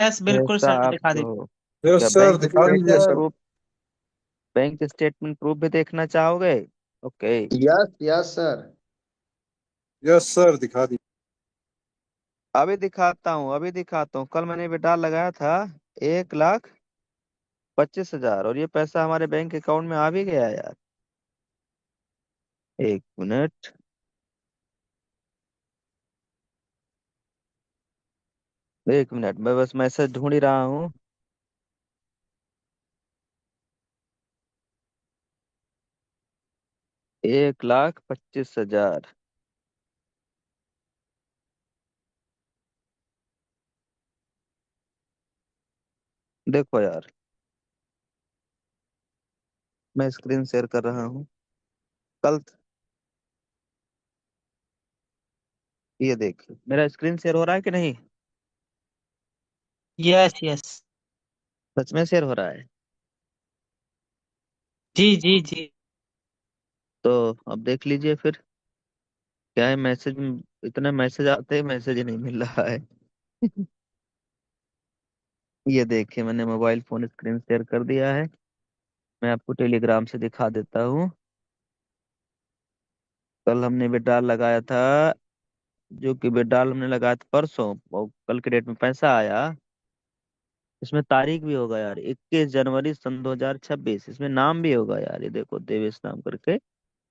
Yes बिल्कुल ऐसा sir, दिखा दीजिए। आपको यस क्या सर, बैंक दिखा दीजिए statement sir. Proof, bank statement proof भी देखना चाहोगे? Okay. Yes yes sir. Yes sir, दिखा दीजिए। अभी दिखाता हूँ कल मैंने विड्रॉल लगाया था 1,25,000 और ये पैसा हमारे बैंक अकाउंट में आ भी गया यार। एक मिनट। एक मिनट, मैं बस मैसेज ढूंढ ही रहा हूँ। 1,25,000। देखो यार, मैं स्क्रीन शेयर कर रहा हूँ। कल, ये देखिए मेरा स्क्रीन शेयर हो रहा है कि नहीं? Yes yes. सच में शेयर हो रहा है। जी जी जी। तो अब देख लीजिए फिर। क्या है मैसेज, इतने मैसेज आते हैं, मैसेज ही नहीं मिल रहा है। ये देखिए मैंने मोबाइल फोन स्क्रीन शेयर कर दिया है। मैं आपको टेलीग्राम से दिखा देता हूँ। कल हमने विड्रॉल लगाया था, जो कि विड्रॉल हमने लगाया था परसों, और कल के डेट में पैसा आया। इसमें तारीख भी होगा यार, 21 जनवरी सन 2026। इसमें नाम भी होगा यार, ये देखो देवेश नाम करके।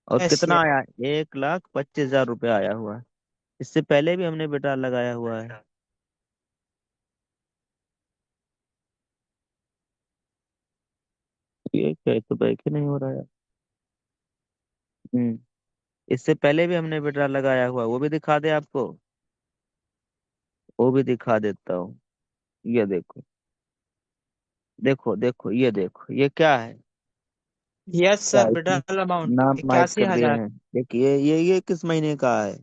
और यस कितना यस। आया? 1,25,000 रुपया आया हुआ है। इससे पहले भी हमने विड्रॉल लगाया हुआ है। ये क्या, ये तो बैक ही नहीं हो रहा है। हम्म। इससे पहले भी हमने विड्रॉल लगाया हुआ है, वो भी दिखा दे आपको। वो भी दिखा देता हूँ। ये देखो, देखो देखो, ये देखो ये क्या है। यस क्या सर, इसमें विड्रॉल अमाउंट नाम माइक इक्यासी कर दिए हजार हैं? देखिए ये किस महीने का है?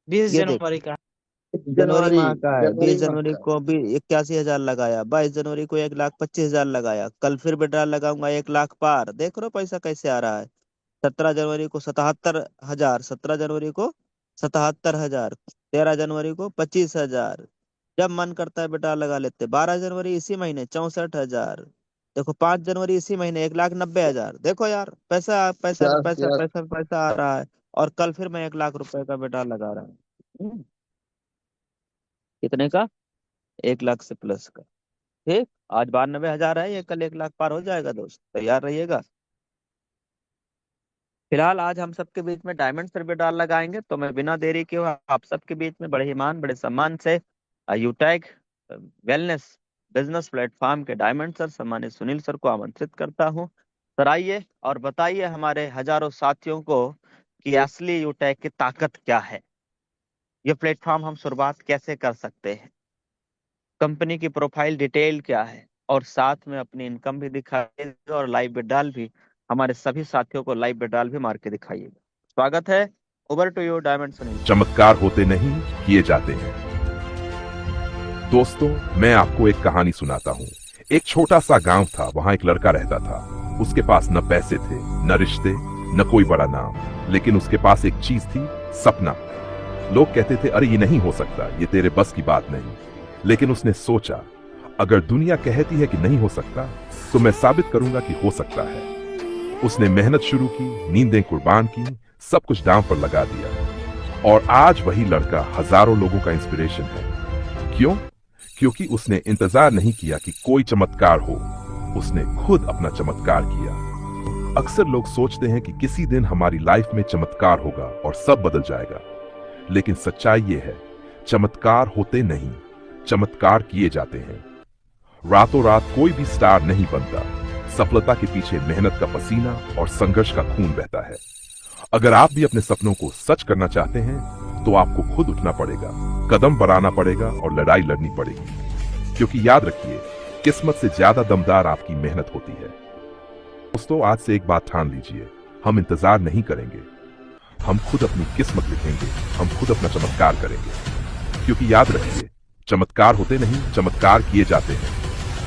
बीस ये जनवरी देखो, का। जनवरी जनवरी, माह का है। जनवरी बीस माह जनवरी का। को भी 81,000 लगाया, 22 जनवरी को 1,25,000 लगाया, कल फिर विड्रॉल लगाऊंगा 1 लाख पार। देख रहे हो पैसा कैसे आ रहा है। 17 जनवरी को 77,000, 17 जनवरी को 77,000, 13 जनवरी को 25,000। जब मन करता है बेटा लगा लेते। 12 जनवरी इसी महीने 64,000। देखो 5 जनवरी इसी महीने 1,90,000। देखो यार, पैसा पैसा यस पैसा यस। पैसा पैसा आ रहा है। और कल फिर मैं 1 लाख रुपए का बेटा लगा रहा हूँ। कितने का? 1 लाख से प्लस का। ठीक, आज 92,000 है, ये कल 1 लाख पार हो जाएगा दोस्त, तैयार रहिएगा। फिलहाल आज हम सबके बीच में डायमंड सर पे डाल लगाएंगे, तो मैं बिना देरी के हुए आप सबके बीच में बड़े ईमान बड़े सम्मान से यूटैग वेलनेस बिजनेस प्लेटफॉर्म के डायमंड सर सम्मानित सुनील सर को आमंत्रित करता हूं। सर आइए और बताइए हमारे हजारों साथियों को कि असली यूटैग की ताकत क्या है। ये प्लेटफॉर्म हम शुरुआत कैसे कर सकते हैं, कंपनी की प्रोफाइल डिटेल क्या है, और साथ में अपनी इनकम भी दिखाइएगा और लाइव विड्रॉल भी। हमारे सभी साथियों को लाइव विड्रॉल भी मार के दिखाइएगा। स्वागत है। Over to you diamond Sunil sir. चमत्कार होते नहीं, किए जाते हैं। दोस्तों, मैं आपको एक कहानी सुनाता हूँ। एक छोटा सा गांव था, वहां एक लड़का रहता था। उसके पास न पैसे थे, न रिश्ते, न कोई बड़ा नाम, लेकिन उसके पास एक चीज थी, सपना। लोग कहते थे, अरे ये नहीं हो सकता, ये तेरे बस की बात नहीं। लेकिन उसने सोचा, अगर दुनिया कहती है कि नहीं हो सकता, तो मैं साबित करूंगा कि हो सकता है। उसने मेहनत शुरू की, नींदें कुर्बान की, सब कुछ दांव पर लगा दिया। और आज वही लड़का हजारों लोगों का इंस्पिरेशन है। क्यों? क्योंकि उसने इंतजार नहीं किया कि कोई चमत्कार हो, उसने खुद अपना चमत्कार किया। अक्सर लोग सोचते हैं कि किसी दिन हमारी लाइफ में चमत्कार होगा और सब बदल जाएगा। लेकिन सच्चाई ये है, चमत्कार होते नहीं, चमत्कार किए जाते हैं। रातों रात कोई भी स्टार नहीं बनता। सफलता के पीछे मेहनत का पसीना और संघर्ष का खून बहता है। अगर आप भी अपने सपनों को सच करना चाहते हैं, तो आपको खुद उठना पड़ेगा, कदम बढ़ाना पड़ेगा और लड़ाई लड़नी पड़ेगी। क्योंकि याद रखिए, किस्मत से ज्यादा दमदार आपकी मेहनत होती है। दोस्तों, आज से एक बात ठान लीजिए, हम इंतजार नहीं करेंगे, हम खुद अपनी किस्मत लिखेंगे, हम खुद अपना चमत्कार करेंगे। क्योंकि याद रखिए, चमत्कार होते नहीं, चमत्कार किए जाते हैं।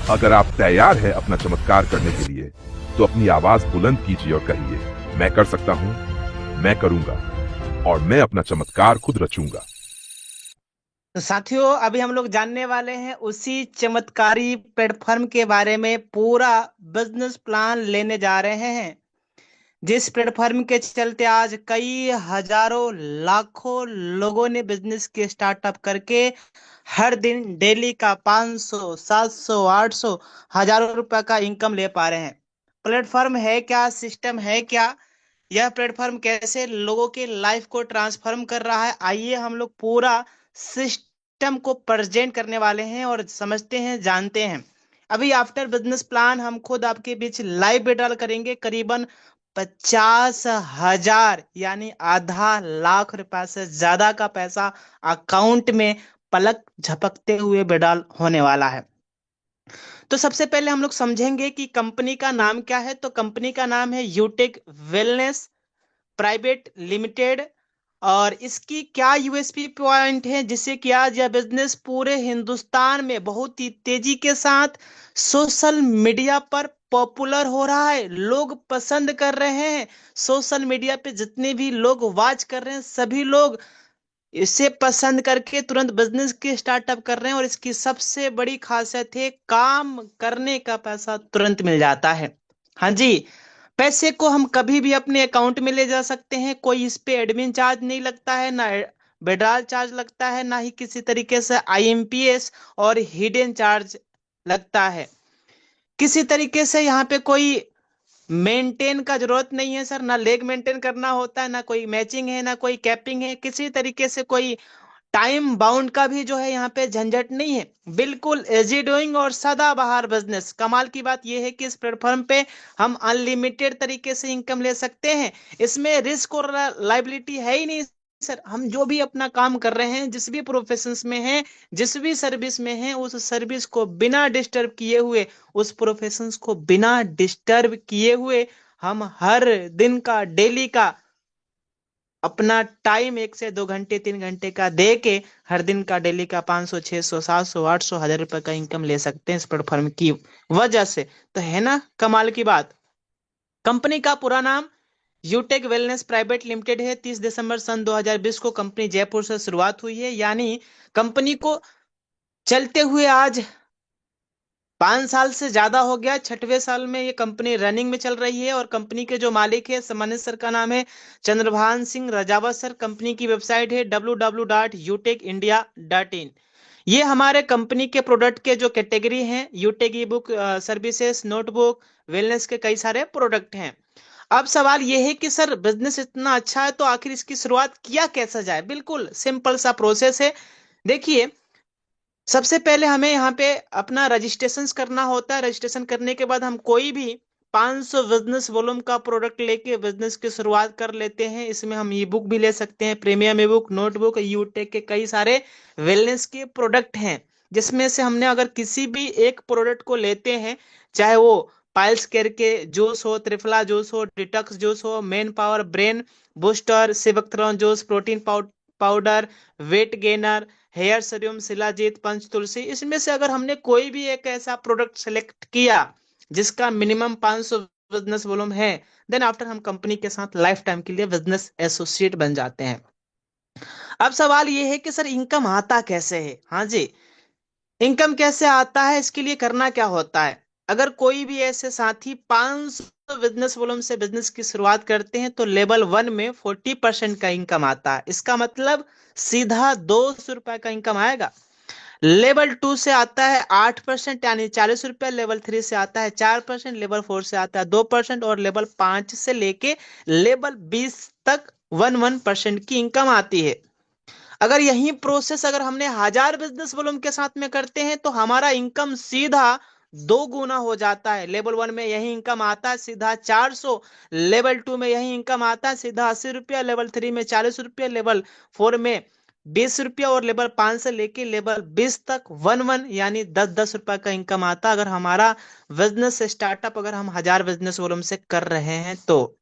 अगर आप तैयार हैं अपना चमत्कार करने के लिए, तो अपनी आवाज बुलंद कीजिए और कहिए, मैं कर सकता हूं, मैं करूंगा, और मैं अपना चमत्कार खुद रचूंगा। तो साथियों, अभी हम लोग जानने वाले हैं उसी चमत्कारी प्लेटफॉर्म के बारे में। पूरा बिजनेस प्लान लेने जा रहे हैं, जिस प्लेटफॉर्म के चलते आज कई हजारों लाखों लोगों ने बिजनेस के स्टार्टअप करके हर दिन डेली का 500 700 800 हजारों रुपए का इनकम ले पा रहे हैं। प्लेटफॉर्म है क्या, सिस्टम है क्या, यह प्लेटफॉर्म कैसे लोगों के लाइफ को ट्रांसफॉर्म कर रहा है, आइए हम लोग पूरा सिस्टम को प्रेजेंट करने वाले हैं और समझते हैं, जानते हैं। अभी आफ्टर बिजनेस प्लान हम खुद आपके बीच लाइव विड्रॉल करेंगे। करीबन 50,000 यानी आधा लाख रुपए से ज्यादा का पैसा अकाउंट में पलक झपकते हुए विड्रॉल होने वाला है। तो सबसे पहले हम लोग समझेंगे कि कंपनी का नाम क्या है। तो कंपनी का नाम है यूटेक वेलनेस प्राइवेट लिमिटेड। और इसकी क्या यूएसपी पॉइंट है जिससे कि आज यह बिजनेस पूरे हिंदुस्तान में बहुत ही तेजी के साथ सोशल मीडिया पर पॉपुलर हो रहा है, लोग पसंद कर रहे हैं। सोशल मीडिया पे जितने भी लोग वॉच कर रहे हैं, सभी लोग इसे पसंद करके तुरंत बिजनेस की स्टार्टअप कर रहे हैं। और इसकी सबसे बड़ी खासियत है, काम करने का पैसा तुरंत मिल जाता है। हाँ जी, पैसे को हम कभी भी अपने अकाउंट में ले जा सकते हैं। कोई इस पे एडमिन चार्ज नहीं लगता है, ना विड्रॉल चार्ज लगता है, ना ही किसी तरीके से आईएमपीएस और हिडन चार्ज लगता है। किसी तरीके से यहाँ पे कोई मेंटेन का जरूरत नहीं है सर, ना लेग मेंटेन करना होता है, ना कोई मैचिंग है, ना कोई कैपिंग है। किसी तरीके से कोई टाइम बाउंड का भी जो है यहाँ पे झंझट नहीं है। बिल्कुल इजी डूइंग और सदाबहार बिजनेस। कमाल की बात यह है कि इस प्लेटफॉर्म पे हम अनलिमिटेड तरीके से इनकम ले सकते हैं। इसमें रिस्क और लाइबिलिटी है ही नहीं सर। हम जो भी अपना काम कर रहे हैं, जिस भी प्रोफेशंस में हैं, जिस भी सर्विस में हैं, उस सर्विस को बिना डिस्टर्ब किए हुए, उस प्रोफेशंस को बिना डिस्टर्ब किए हुए हम हर दिन का डेली का अपना टाइम 1 से 2 घंटे 3 घंटे का दे के हर दिन का डेली का 500 600 700 800 हजार रुपए का इनकम ले सकते हैं इस प्लेटफॉर्म की वजह से। तो है ना कमाल की बात। कंपनी का पूरा नाम यूटेक वेलनेस प्राइवेट लिमिटेड है। 30 दिसंबर सन 2020 को कंपनी जयपुर से शुरुआत हुई है। यानी कंपनी को चलते हुए आज 5 साल से ज्यादा हो गया। 6वें साल में ये कंपनी रनिंग में चल रही है। और कंपनी के जो मालिक है, सम्मानित सर का नाम है चंद्रभान सिंह रजावत सर। कंपनी की वेबसाइट है www.utecindia.in। ये हमारे कंपनी के प्रोडक्ट के जो कैटेगरी हैं, यूटेक E book services, notebook, wellness के कई सारे प्रोडक्ट हैं। अब सवाल यह है कि सर बिजनेस इतना अच्छा है तो आखिर इसकी शुरुआत किया कैसे जाए। बिल्कुल सिंपल सा प्रोसेस है। देखिए, सबसे पहले हमें यहाँ पे अपना रजिस्ट्रेशन करना होता है। रजिस्ट्रेशन करने के बाद हम कोई भी 500 बिजनेस वॉल्यूम का प्रोडक्ट लेके बिजनेस की शुरुआत कर लेते हैं। इसमें हम ई बुक भी ले सकते हैं, प्रीमियम ई बुक, नोटबुक, यूटेक के कई सारे वेलनेस के प्रोडक्ट हैं, जिसमें से हमने अगर किसी भी एक प्रोडक्ट को लेते हैं, चाहे वो पाइल्स केयर के जूस हो, त्रिफला जूस हो, डिटॉक्स जूस हो, मेन पावर ब्रेन बूस्टर, सिवक्थ्रॉन juice, protein powder, weight gainer, hair serum, shilajit, Panch Tulsi, इसमें से अगर हमने कोई भी एक ऐसा प्रोडक्ट सेलेक्ट किया जिसका मिनिमम 500 बिजनेस वॉल्यूम है, देन आफ्टर हम कंपनी के साथ लाइफ टाइम के लिए बिजनेस एसोसिएट बन जाते हैं। अब सवाल ये है कि सर इनकम आता कैसे है। हाँ जी, इनकम कैसे आता है, इसके लिए करना क्या होता है। अगर कोई भी ऐसे साथी 500 बिजनेस वॉल्यूम से बिजनेस की शुरुआत करते हैं तो लेवल 1 में 40% का इनकम आता है। इसका मतलब सीधा 200 रुपए का इनकम आएगा। लेवल 2 से आता है 8% यानी 40 रुपए। लेवल 3 से आता है 4%। लेवल 4 से आता है 2%। और लेवल 5 से लेके लेवल 20 तक 1% की इनकम आती है। अगर यही प्रोसेस अगर हमने 1000 बिजनेस वॉल्यूम के साथ में करते हैं तो हमारा इनकम सीधा 2 गुना हो जाता है। लेवल 1 में यही इनकम आता है सीधा 400। लेवल 2 में यही इनकम आता है सीधा 80 रुपया। लेवल 3 में 40 रुपया। लेवल 4 में 20 रुपया। और लेवल 5 से लेके लेवल 20 तक 1 यानी 10 रुपए का इनकम आता है। अगर हमारा बिजनेस स्टार्टअप अगर हम 1000 बिजनेस वॉल्यूम से कर रहे हैं तो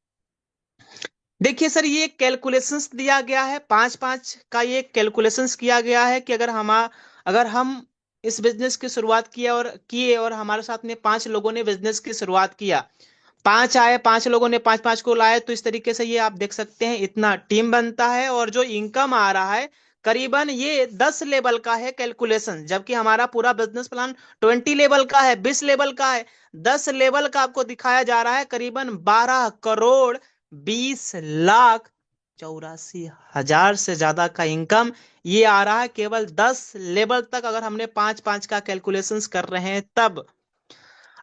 देखिए सर, ये कैलकुलेशंस दिया गया है, 5-5 का ये कैलकुलेशंस किया गया है कि अगर हम इस बिजनेस की शुरुआत किए और हमारे साथ में 5 लोगों ने बिजनेस की शुरुआत किया, 5 आए, 5 लोगों ने 5-5 को लाए, तो इस तरीके से ये आप देख सकते हैं इतना टीम बनता है। और जो इनकम आ रहा है करीबन ये 10 लेवल का है कैलकुलेशन, जबकि हमारा पूरा बिजनेस प्लान 20 लेवल का है, 20 लेवल का है। 10 लेवल का आपको दिखाया जा रहा है करीबन 12 करोड़ 20 लाख 84 हजार से ज्यादा का इनकम ये आ रहा है केवल 10 लेवल तक, अगर हमने 5-5 का कैलकुलेशंस कर रहे हैं तब।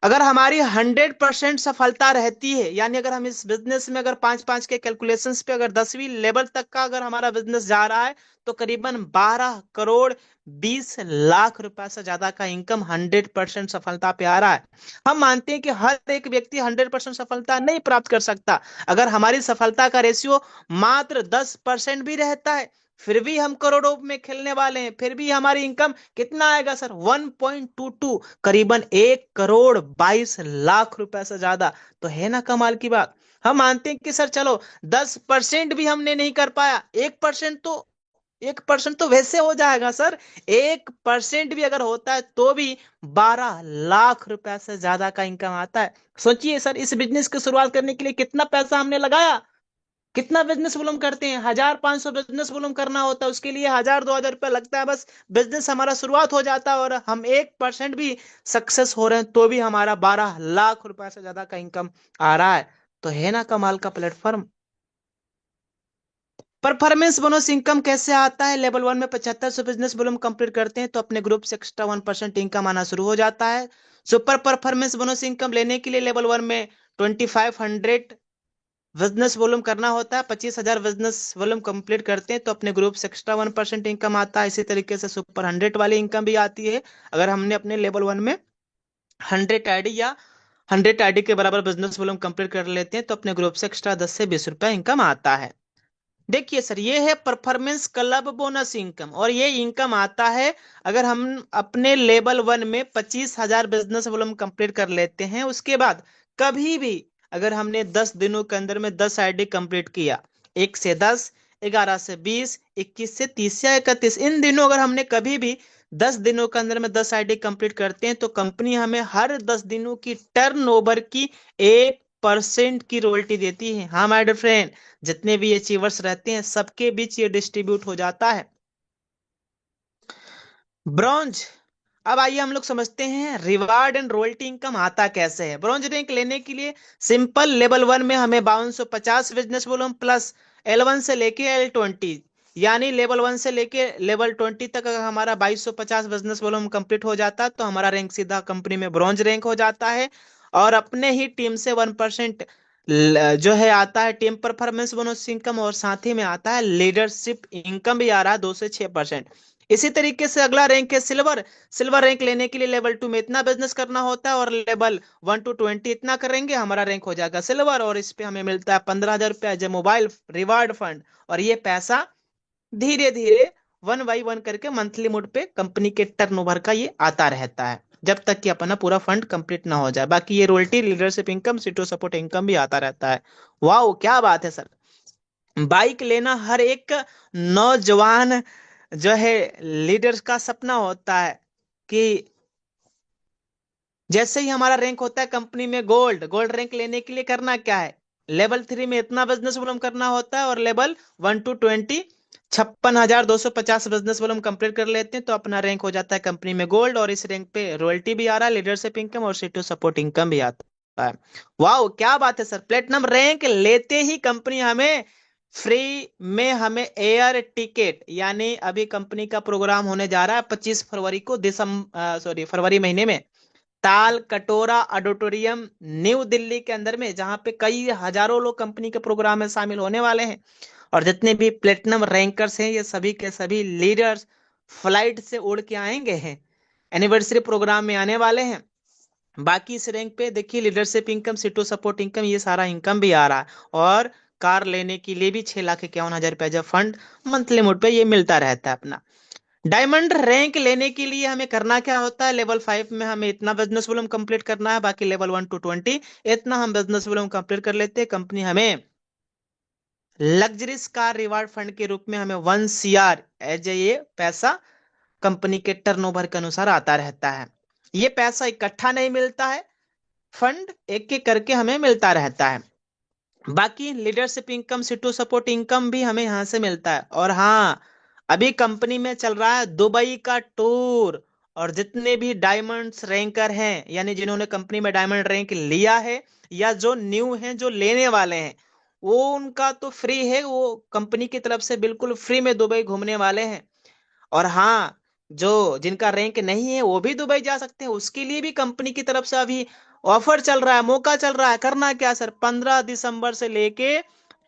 अगर हमारी 100% सफलता रहती है, यानी अगर हम इस बिजनेस में अगर 5-5 के कैलकुलेशंस पे अगर 10वीं लेवल तक का अगर हमारा बिजनेस जा रहा है, तो करीबन 12 करोड़ 20 लाख रुपए से ज्यादा का इनकम 100% सफलता पे आ रहा है। हम मानते हैं कि हर एक व्यक्ति 100% सफलता नहीं प्राप्त कर सकता। अगर हमारी सफलता का रेशियो मात्र 10% भी रहता है, फिर भी हम करोड़ों में खेलने वाले हैं, फिर भी हमारी इनकम कितना आएगा सर? 1.22, करीबन 1 करोड़ 22 लाख रुपए से ज्यादा। तो है ना कमाल की बात। हम मानते हैं कि सर चलो 10% भी हमने नहीं कर पाया, 1% तो वैसे हो जाएगा सर। 1% भी अगर होता है तो भी 12 लाख रुपए से ज्यादा का इनकम आता है। सोचिए सर, इस बिजनेस की शुरुआत करने के लिए कितना पैसा हमने लगाया। कितना बिजनेस वॉल्यूम करते हैं? 1500 बिजनेस वॉल्यूम करना होता है, उसके लिए 1000-2000 रुपया लगता है। बस बिजनेस हमारा शुरुआत हो जाता है और हम 1% भी सक्सेस हो रहे हैं तो भी हमारा 12 लाख रुपए से ज्यादा का इनकम आ रहा है। तो है ना कमाल का प्लेटफॉर्म। परफॉर्मेंस बोनस इनकम कैसे आता है? लेवल 1 में 7500 बिजनेस वॉल्यूम कंप्लीट करते हैं तो अपने ग्रुप से एक्स्ट्रा 1% इनकम आना शुरू हो जाता है। सुपर परफॉर्मेंस बोनस इनकम लेने के लिए लेवल 1 में 2500 बिजनेस वॉल्यूम करना होता है। 25,000 बिजनेस वॉल्यूम कंप्लीट करते हैं तो अपने ग्रुप से एक्स्ट्रा 1% इनकम आता है। इसी तरीके से सुपर 100 वाली इनकम भी आती है। अगर हमने अपने लेवल 1 में 100 आईडी या 100 आईडी के बराबर बिजनेस वॉल्यूम कंप्लीट कर लेते हैं तो अपने ग्रुप से एक्स्ट्रा 10 से 20 रुपए इनकम आता है। देखिए सर, ये है परफॉर्मेंस क्लब बोनस इनकम, और ये इनकम आता है अगर हम अपने लेवल 1 में 25,000 बिजनेस वॉल्यूम कंप्लीट कर लेते हैं। उसके बाद कभी भी अगर हमने 10 दिनों के अंदर में 10 आईडी कंप्लीट किया, 1 से 10, 11 से 20, 21 से 30 या 31, इन दिनों अगर हमने कभी भी 10 दिनों के अंदर में 10 आईडी कंप्लीट करते हैं तो कंपनी हमें हर 10 दिनों की टर्नओवर की 1% की रॉयल्टी देती है। हाँ माय डियर फ्रेंड, जितने भी अचीवर्स रहते हैं सबके बीच ये डिस्ट्रीब्यूट हो जाता है। ब्रॉन्ज। अब आइए हम लोग समझते हैं रिवार्ड एंड रॉयल्टी इनकम आता कैसे है। ब्रॉन्ज रैंक लेने के लिए सिंपल, लेवल 1 में हमें 5250 बिजनेस वॉल्यूम प्लस L1 से लेके L20, यानी लेवल 1 से लेके लेवल 20 तक अगर हमारा 2250 बिजनेस वॉल्यूम कंप्लीट हो जाता है तो हमारा रैंक सीधा कंपनी में ब्रॉन्ज रैंक हो जाता है। और अपने ही टीम से 1% जो है आता है टीम परफॉर्मेंस बोनस इनकम, और साथ ही में आता है लीडरशिप इनकम भी आ रहा है 2 से 6%। इसी तरीके से अगला रैंक है सिल्वर। सिल्वर रैंक लेने के लिए लेवल 2 में इतना बिजनेस करना होता है और लेवल 1 to 20 इतना करेंगे, हमारा रैंक हो जाएगा सिल्वर। और इस पे हमें मिलता है 15,000 रुपया as a mobile reward fund. और ये पैसा धीरे धीरे 1 by 1 करके मंथली मोड पे कंपनी के टर्नओवर का ये आता रहता है, जब तक कि अपना पूरा फंड कंप्लीट ना हो जाए। बाकी ये रॉयल्टी, लीडरशिप इनकम, सीटो सपोर्ट इनकम भी आता रहता है। वाह क्या बात है सर। बाइक लेना हर एक नौजवान जो है लीडर का सपना होता है कि जैसे ही हमारा रैंक होता है कंपनी में गोल्ड, गोल्ड रैंक लेने के लिए करना क्या है? लेवल 3 में इतना बिजनेस वॉल्यूम करना होता है और level 1 to 20 56,250 business volume complete कर लेते हैं तो अपना रैंक हो जाता है कंपनी में गोल्ड। और इस रैंक पे रॉयल्टी भी आ रहा है, लीडरशिप इनकम और सीटो सपोर्ट इनकम भी आता है। वाह क्या बात है सर। प्लेटिनम रैंक लेते ही कंपनी हमें फ्री में हमें एयर टिकट, यानी अभी कंपनी का प्रोग्राम होने जा रहा है 25 फरवरी को, फरवरी महीने में ताल कटोरा ऑडिटोरियम न्यू दिल्ली के अंदर में, जहां पे कई हजारों लोग कंपनी के प्रोग्राम में शामिल होने वाले हैं। और जितने भी प्लेटिनम रैंकर्स हैं ये सभी के सभी लीडर्स फ्लाइट से उड़ के आएंगे हैं, एनिवर्सरी प्रोग्राम में आने वाले हैं। बाकी इस रैंक पे देखिए लीडरशिप इनकम, सीटो सपोर्ट इनकम, ये सारा इनकम भी आ रहा है। और कार लेने के लिए भी 6,51,000 रुपया जब फंड मंथली मोड पे ये मिलता रहता है अपना। डायमंड रैंक लेने के लिए हमें करना क्या होता है? लेवल 5 में हमें इतना बिजनेस वॉल्यूम कंप्लीट करना है, बाकी लेवल 1 to 20 इतना हम बिजनेस वॉल्यूम कंप्लीट कर लेते हैं। कंपनी हमें लग्जरीज कार रिवार्ड फंड के रूप में हमें 1 CR एज ये पैसा कंपनी के टर्नओवर के अनुसार आता रहता है। ये पैसा इकट्ठा नहीं मिलता है, फंड एक एक करके हमें मिलता रहता है। बाकी लीडरशिप इनकम, सीटो सपोर्ट इनकम भी हमें यहाँ से मिलता है। और हाँ, अभी कंपनी में चल रहा है दुबई का टूर, और जितने भी डायमंड्स रैंकर हैं, यानी जिन्होंने कंपनी में डायमंड रैंक लिया है या जो न्यू हैं जो लेने वाले हैं, वो उनका तो फ्री है, वो कंपनी की तरफ से बिल्कुल फ्री में दुबई घूमने वाले हैं। और हाँ, जो जिनका रैंक नहीं है वो भी दुबई जा सकते हैं, उसके लिए भी कंपनी की तरफ से अभी ऑफर चल रहा है, मौका चल रहा है। करना क्या सर, 15 दिसंबर से लेके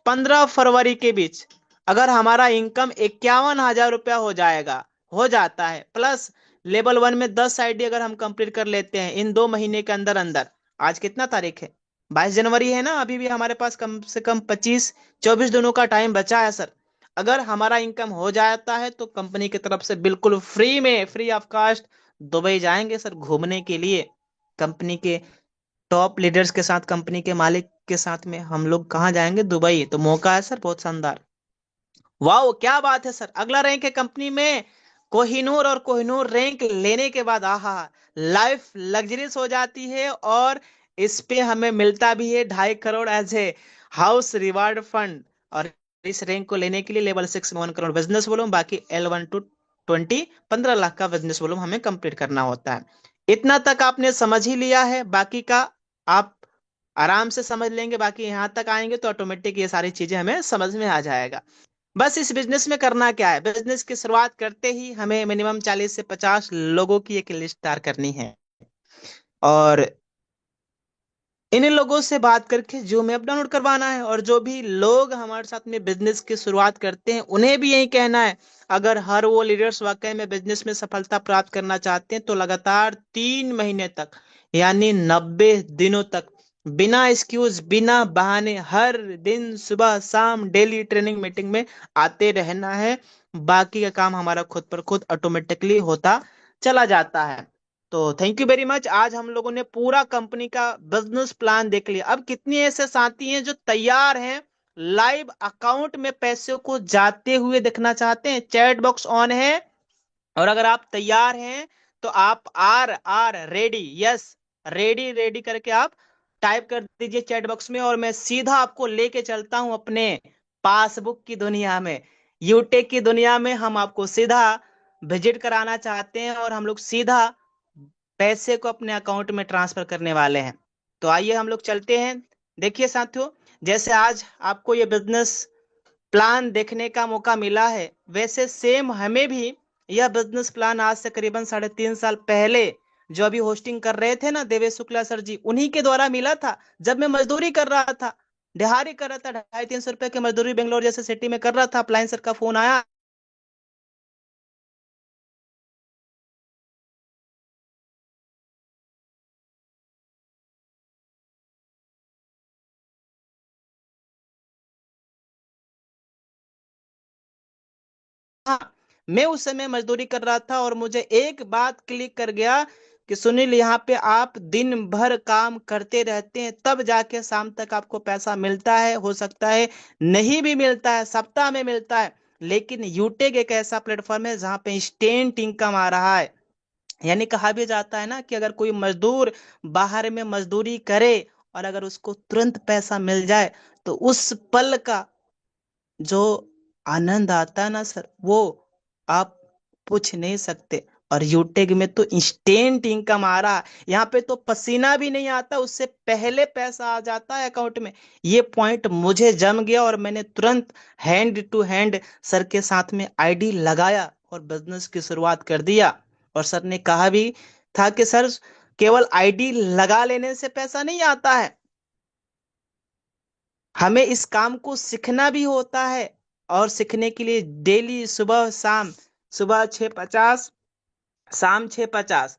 15 फरवरी के बीच अगर हमारा इनकम 51,000 रुपया हो जाएगा, हो जाता है, प्लस लेवल 1 में 10 आईडी अगर हम कंप्लीट कर लेते हैं इन 2 महीने के अंदर अंदर। आज कितना तारीख है, 22 जनवरी है ना, अभी भी हमारे पास कम से कम 25-24 दिनों का टाइम बचा है सर। अगर हमारा इनकम हो जाता है तो कंपनी की तरफ से बिल्कुल फ्री में, फ्री ऑफ कास्ट दुबई जाएंगे सर घूमने के लिए। कंपनी के टॉप लीडर्स के साथ, कंपनी के मालिक के साथ में हम लोग कहाँ जाएंगे, दुबई। तो मौका है सर बहुत शानदार। वाह क्या बात है सर, अगला रैंक है कंपनी में कोहिनूर, और कोहिनूर रैंक लेने के बाद आहा, लाइफ लग्जरियस हो जाती है, और इस पे हमें मिलता भी है 2.5 crore as a house reward fund. और इस रैंक को लेने के लिए लेवल 6 में 1 करोड़ बिजनेस वॉल्यूम, बाकी L1 to 20 15 लाख का बिजनेस वॉल्यूम हमें कंप्लीट करना होता है। इतना तक आपने समझ ही लिया है, बाकी का आप आराम से समझ लेंगे, बाकी यहाँ तक आएंगे तो ऑटोमेटिक ये सारी चीजें हमें समझ में आ जाएगा। बस इस बिजनेस में करना क्या है, बिजनेस की शुरुआत करते ही हमें मिनिमम 40 से 50 लोगों की एक लिस्ट तैयार करनी है, और इन लोगों से बात करके जो मैप डाउनलोड करवाना है। और जो भी लोग हमारे साथ में बिजनेस की शुरुआत करते हैं उन्हें भी यही कहना है, अगर हर वो लीडर्स वाकई में बिजनेस में सफलता प्राप्त करना चाहते हैं तो लगातार 3 महीने तक, यानी 90 दिनों तक, बिना एक्सक्यूज, बिना बहाने, हर दिन सुबह शाम डेली ट्रेनिंग मीटिंग में आते रहना है। बाकी का काम हमारा खुद पर खुद ऑटोमेटिकली होता चला जाता है। तो थैंक यू वेरी मच। आज हम लोगों ने पूरा कंपनी का बिजनेस प्लान देख लिया। अब कितने ऐसे साथी हैं जो तैयार हैं, लाइव अकाउंट में पैसे को जाते हुए देखना चाहते हैं? चैट बॉक्स ऑन है, और अगर आप तैयार हैं तो आप are are ready, yes ready ready करके आप टाइप कर दीजिए चैट बॉक्स में, और मैं सीधा आपको लेके चलता हूं अपने पासबुक की दुनिया में, यूटेक की दुनिया में। हम आपको सीधा विजिट कराना चाहते हैं, और हम लोग सीधा पैसे को अपने अकाउंट में ट्रांसफर करने वाले हैं। तो आइए हम लोग चलते हैं। देखिए साथियों, जैसे आज आपको ये बिजनेस प्लान देखने का मौका मिला है, वैसे सेम हमें भी यह बिजनेस प्लान आज से करीबन 3.5 साल पहले जो अभी होस्टिंग कर रहे थे ना देवेश शुक्ला सर जी, उन्हीं के द्वारा मिला था। जब मैं मजदूरी कर रहा था, दिहाड़ी कर रहा था, 250-300 रुपए की मजदूरी बेंगलोर जैसे सिटी में कर रहा था, अपलाइन सर का फोन आया। हाँ, मैं उस समय मजदूरी कर रहा था, और मुझे एक बात क्लिक कर गया कि सुनील, यहाँ पे आप दिन भर काम करते रहते हैं, तब जाके शाम तक आपको पैसा मिलता है। हो सकता है नहीं भी मिलता है, सप्ताह में मिलता है, लेकिन यूटेक एक ऐसा प्लेटफॉर्म है जहाँ पे इंस्टेंट इनकम आ रहा है। यानी कहा भी जाता है ना कि अगर कोई मजदूर बाहर में मजदूरी करे और अगर उसको तुरंत पैसा मिल जाए, तो उस पल का जो आनंद आता है ना सर, वो आप पूछ नहीं सकते। और यूटेक में तो इंस्टेंट इनकम आ रहा है, यहाँ पे तो पसीना भी नहीं आता, उससे पहले पैसा आ जाता है अकाउंट में। ये पॉइंट मुझे जम गया, और मैंने तुरंत हैंड टू हैंड सर के साथ में आईडी लगाया और बिजनेस की शुरुआत कर दिया। और सर ने कहा भी था कि सर, केवल आईडी लगा लेने से पैसा नहीं आता है, हमें इस काम को सीखना भी होता है। और सीखने के लिए डेली सुबह शाम, सुबह 6:50, शाम 6:50,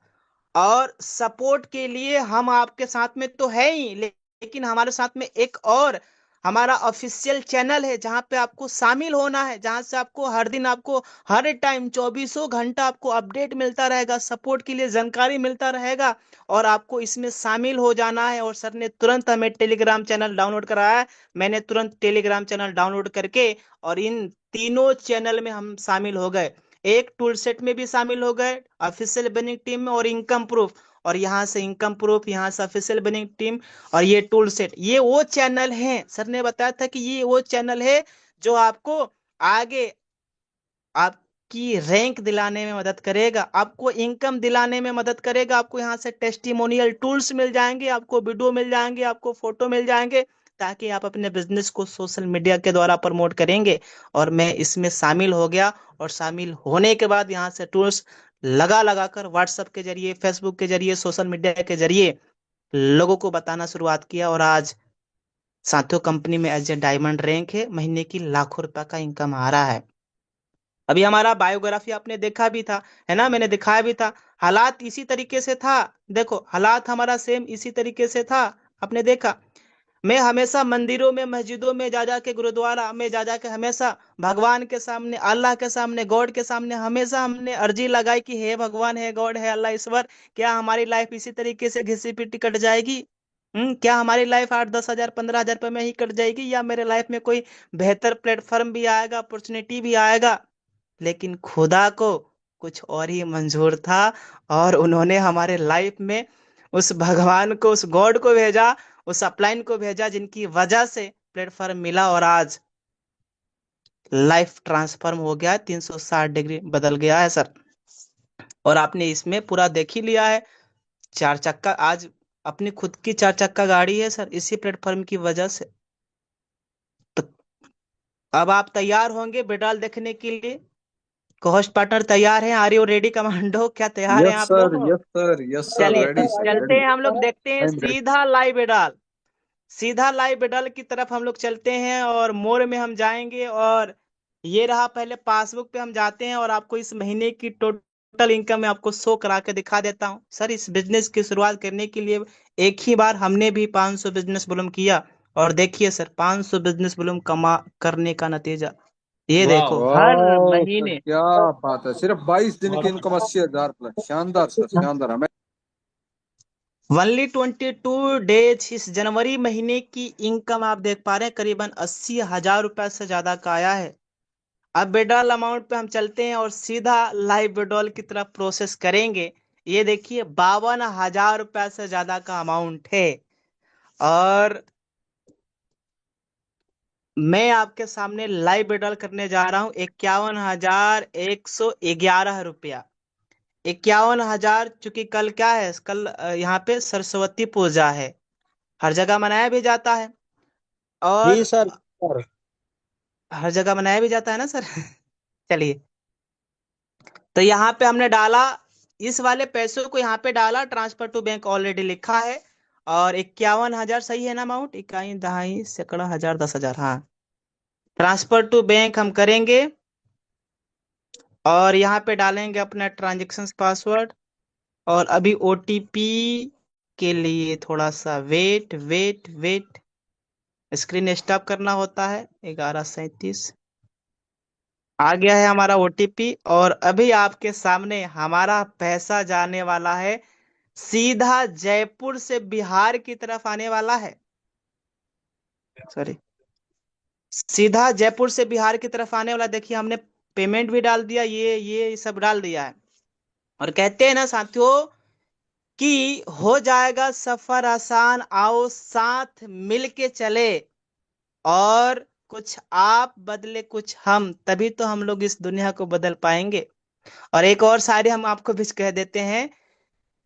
और सपोर्ट के लिए हम आपके साथ में तो है ही, लेकिन हमारे साथ में एक और हमारा ऑफिशियल चैनल है जहां पे आपको शामिल होना है, जहां से आपको हर दिन, आपको हर टाइम 24 घंटा आपको अपडेट मिलता रहेगा, सपोर्ट के लिए जानकारी मिलता रहेगा, और आपको इसमें शामिल हो जाना है। और सर ने तुरंत हमें टेलीग्राम चैनल डाउनलोड कराया है। मैंने तुरंत टेलीग्राम चैनल डाउनलोड करके और इन तीनों चैनल में हम शामिल हो गए। एक टूल सेट में भी शामिल हो गए, ऑफिशियल बर्निंग टीम में, और इनकम प्रूफ, और यहाँ से इनकम प्रूफ, यहाँ से ऑफिशियल बर्निंग टीम, और ये टूल सेट, ये वो चैनल है। सर ने बताया था कि ये वो चैनल है जो आपको आगे आप की रैंक दिलाने में मदद करेगा, आपको इनकम दिलाने में मदद करेगा। आपको यहाँ से टेस्टिमोनियल टूल्स मिल जाएंगे, आपको वीडियो मिल जाएंगे, आपको फोटो मिल जाएंगे, ताकि आप अपने बिजनेस को सोशल मीडिया के द्वारा प्रमोट करेंगे। और मैं इसमें शामिल हो गया, और शामिल होने के बाद यहाँ से टूल्स लगा लगा कर व्हाट्सएप के जरिए, फेसबुक के जरिए, सोशल मीडिया के जरिए लोगों को बताना शुरुआत किया। और आज साथियों कंपनी में एज ए डायमंड रैंक है, महीने की लाखों रुपए का इनकम आ रहा है। अभी हमारा बायोग्राफी आपने देखा भी था, है ना, मैंने दिखाया भी था। हालात इसी तरीके से था, देखो हालात हमारा सेम इसी तरीके से था, आपने देखा। मैं हमेशा मंदिरों में, मस्जिदों में जा जा के, गुरुद्वारा में जा जा के हमेशा भगवान के सामने, अल्लाह के सामने, गॉड के सामने हमेशा हमने अर्जी लगाई कि हे भगवान, हे गॉड, हे अल्लाह ईश्वर, क्या हमारी लाइफ इसी तरीके से घिसी पिटी कट जाएगी? क्या हमारी लाइफ 8-10 हजार 15 हजार रुपए में ही कट जाएगी, या मेरे लाइफ में कोई बेहतर प्लेटफॉर्म भी आएगा, अपॉर्चुनिटी भी आएगा? लेकिन खुदा को कुछ और ही मंजूर था, और उन्होंने हमारे लाइफ में उस भगवान को, उस गॉड को भेजा, उस अपलाइन को भेजा, जिनकी वजह से प्लेटफॉर्म मिला, और आज लाइफ ट्रांसफॉर्म हो गया है, 360 डिग्री बदल गया है सर। और आपने इसमें पूरा देख ही लिया है। 4 चक्का, आज अपनी खुद की 4 चक्का गाड़ी है सर, इसी प्लेटफॉर्म की वजह से। तो अब आप तैयार होंगे बिडाल देखने के लिए? कोहोस्ट पार्टनर तैयार हैं? Are you ready commando? क्या तैयार हैं यस आप सर, लोग? यस सर, यस सर, चलिए रेडी सर, चलते रेडी। हैं, हम लोग देखते हैं आई एम रेडी। सीधा लाइव बिडाल, सीधा लाइव बिडाल की तरफ हम लोग चलते हैं, और मोर में हम जाएंगे। और ये रहा, पहले पासबुक पे हम जाते हैं, और आपको इस महीने की टोटल इनकम मैं आपको शो करा के दिखा देता हूँ। सर इस बिजनेस की शुरुआत करने के लिए एक ही बार हमने भी 500 बिजनेस वॉल्यूम किया, और देखिए सर 500 बिजनेस वॉल्यूम कमा करने का नतीजा ये देखो, हर वाह सर, महीने क्या बात है, सिर्फ 22 दिन की इनकम 80,000 प्लस। शानदार सर, शानदार। हमें ओनली 22 डेज इस जनवरी महीने की इनकम आप देख पा रहे हैं, करीबन 80 हजार रुपए से ज्यादा का आया है। अब बेडॉल अमाउंट पे हम चलते हैं, और सीधा लाइव बेडॉल की तरफ प्रोसेस करेंगे। ये देखिए 52 हजार रुपए से ज्यादा का अमाउंट है, और मैं आपके सामने लाइव बेडॉल करने जा रहा हूँ 51,111 रुपया। 51 हजार, चूंकि कल क्या है, कल यहाँ पे सरस्वती पूजा है, हर जगह मनाया भी जाता है, जी और सर। हर जगह मनाया भी जाता है ना सर। चलिए, तो यहाँ पे हमने डाला, इस वाले पैसों को यहाँ पे डाला, ट्रांसफर टू बैंक ऑलरेडी लिखा है। और 51 हजार सही है ना अमाउंट? इकाई, दहाई, सैकड़ा, हजार, 10 हजार, हाँ। ट्रांसफर टू बैंक हम करेंगे, और यहाँ पे डालेंगे अपना ट्रांजेक्शन पासवर्ड। और अभी ओटीपी के लिए थोड़ा सा wait wait wait, screen stop करना होता है। 1137 आ गया है हमारा ओटीपी, और अभी आपके सामने हमारा पैसा जाने वाला है, सीधा जयपुर से बिहार की तरफ आने वाला है। सॉरी, सीधा जयपुर से बिहार की तरफ आने वाला। देखिए हमने पेमेंट भी डाल दिया, ये सब डाल दिया है। और कहते हैं ना साथियों कि हो जाएगा सफर आसान, आओ साथ मिल के चले, और कुछ आप बदले कुछ हम, तभी तो हम लोग इस दुनिया को बदल पाएंगे। और एक और शायरी हम आपको भी कह देते हैं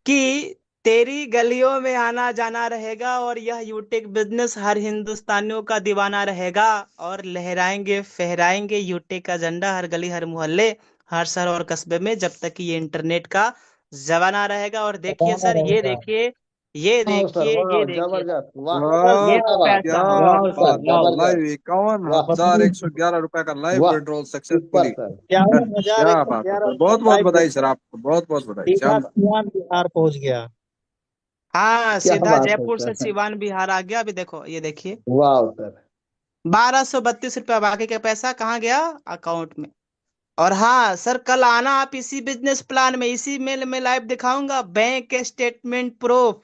कि तेरी गलियों में आना जाना रहेगा, और यह यूटेक बिजनेस हर हिंदुस्तानियों का दीवाना रहेगा, और लहराएंगे फहराएंगे यूटेक का झंडा हर गली हर मोहल्ले हर शहर और कस्बे में, जब तक कि ये इंटरनेट का जमाना रहेगा। और देखिए बताना सर, ये रहेगा। देखिए, ये वाह सर, देखिए, वाह, ये देखिए सर, जबरदस्त, वाह। वाह, ये क्या बात, पैसा, क्या वाह सर, बात है। जबरदस्त। लाइव इक्यावन वाह, हजार एक सौ ग्यारह रुपए का लाइव वाह, विड्रॉल सुपर सक्सेसफुली। सर। 51,000 क्या बात है 111 सर, बहुत बहुत लाइव बधाई सर, देखो, आपको बहुत बहुत बधाई। सीधा शानदार। सिवान बिहार पहुंच गया। हाँ क्या सीधा बात है जयपुर से सर। सिवान बिहार आ गया। अभी देखो, ये देखिए वाह सर। 1232 रुपया, बाकी का पैसा कहाँ गया? अकाउंट में। और हाँ सर, कल आना आप इसी बिजनेस प्लान में, इसी मेल में लाइव दिखाऊंगा bank statement proof,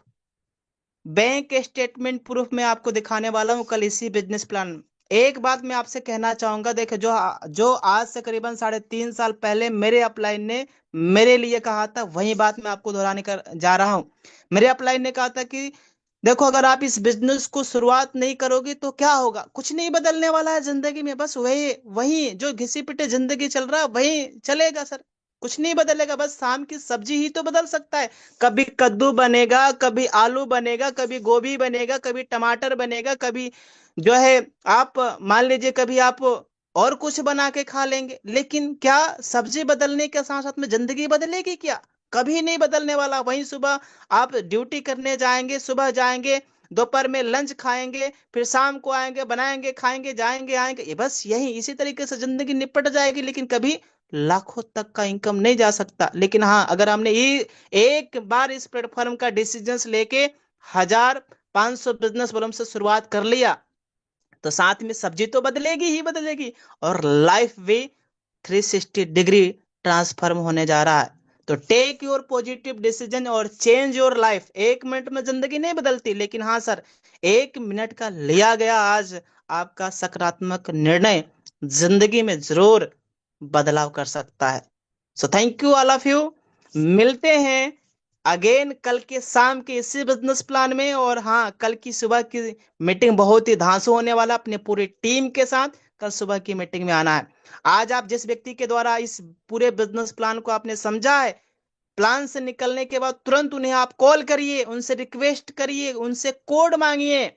bank statement proof में आपको दिखाने वाला हूँ कल इसी बिजनेस प्लान में। एक बात मैं आपसे कहना चाहूंगा, देखो जो जो आज से करीबन 3.5 साल पहले मेरे अपलाइन ने मेरे लिए कहा था, वही बात मैं आपको दोहराने कर जा रहा हूँ। मेरे अपलाइन ने कहा था कि देखो, अगर आप इस बिजनेस को शुरुआत नहीं करोगे तो क्या होगा? कुछ नहीं बदलने वाला है जिंदगी में, बस वही वही जो घिसी पिटी जिंदगी चल रहा है वही चलेगा सर। कुछ नहीं बदलेगा, बस शाम की सब्जी ही तो बदल सकता है। कभी कद्दू बनेगा, कभी आलू बनेगा, कभी गोभी बनेगा, कभी टमाटर बनेगा, कभी जो है आप मान लीजिए कभी आप और कुछ बना के खा लेंगे। लेकिन क्या सब्जी बदलने के साथ साथ में जिंदगी बदलेगी क्या? कभी नहीं बदलने वाला। वहीं सुबह आप ड्यूटी करने जाएंगे, सुबह जाएंगे, दोपहर में लंच खाएंगे, फिर शाम को आएंगे, बनाएंगे, खाएंगे, जाएंगे, आएंगे, ये बस यही इसी तरीके से जिंदगी निपट जाएगी। लेकिन कभी लाखों तक का इनकम नहीं जा सकता। लेकिन हाँ, अगर हमने ये एक बार इस प्लेटफॉर्म का डिसीजन लेके 1,500 बिजनेस वॉल्यूम से शुरुआत कर लिया तो साथ में सब्जी तो बदलेगी ही बदलेगी, और लाइफ भी 360 डिग्री ट्रांसफॉर्म होने जा रहा है। तो टेक योर पॉजिटिव डिसीजन और चेंज योर लाइफ। 1 मिनट में जिंदगी नहीं बदलती, लेकिन हाँ सर, 1 मिनट का लिया गया आज आपका सकारात्मक निर्णय जिंदगी में जरूर बदलाव कर सकता है। So thank you all of you. मिलते हैं अगेन कल के शाम के इसी बिजनेस प्लान में। और हाँ, कल की सुबह की मीटिंग बहुत ही धांसू होने वाला, अपने पूरी टीम के साथ कल सुबह की मीटिंग में आना है। आज आप जिस व्यक्ति के द्वारा इस पूरे बिजनेस प्लान को आपने समझा है, प्लान से निकलने के बाद तुरंत उन्हें आप कॉल करिए, उनसे रिक्वेस्ट करिए, उनसे कोड मांगिए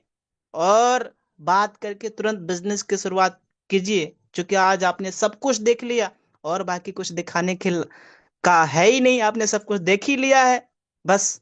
और बात करके तुरंत बिजनेस की शुरुआत कीजिए। क्योंकि आज आपने सब कुछ देख लिया और बाकी कुछ दिखाने के का है ही नहीं, आपने सब कुछ देख ही लिया है। बस